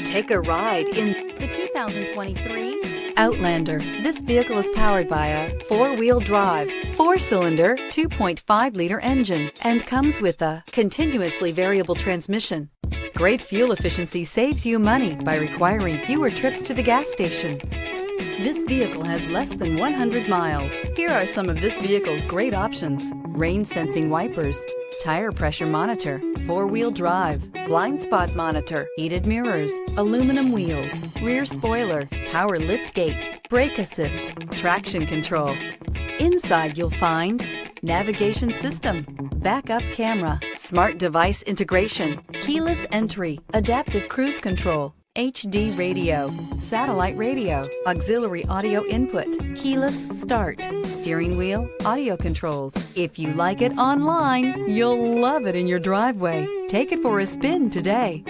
Take a ride in the 2023 Outlander. This vehicle is powered by a four-wheel drive, four-cylinder, 2.5-liter engine and comes with a continuously variable transmission. Great fuel efficiency saves you money by requiring fewer trips to the gas station. This vehicle has less than 100 miles. Here are some of this vehicle's great options: rain sensing wipers, tire pressure monitor, four-wheel drive, blind spot monitor, heated mirrors, aluminum wheels, rear spoiler, power liftgate, brake assist, traction control. Inside you'll find navigation system, backup camera, smart device integration, keyless entry, adaptive cruise control, HD radio, satellite radio, auxiliary audio input, keyless start, steering wheel audio controls. If you like it online, you'll love it in your driveway. Take it for a spin today.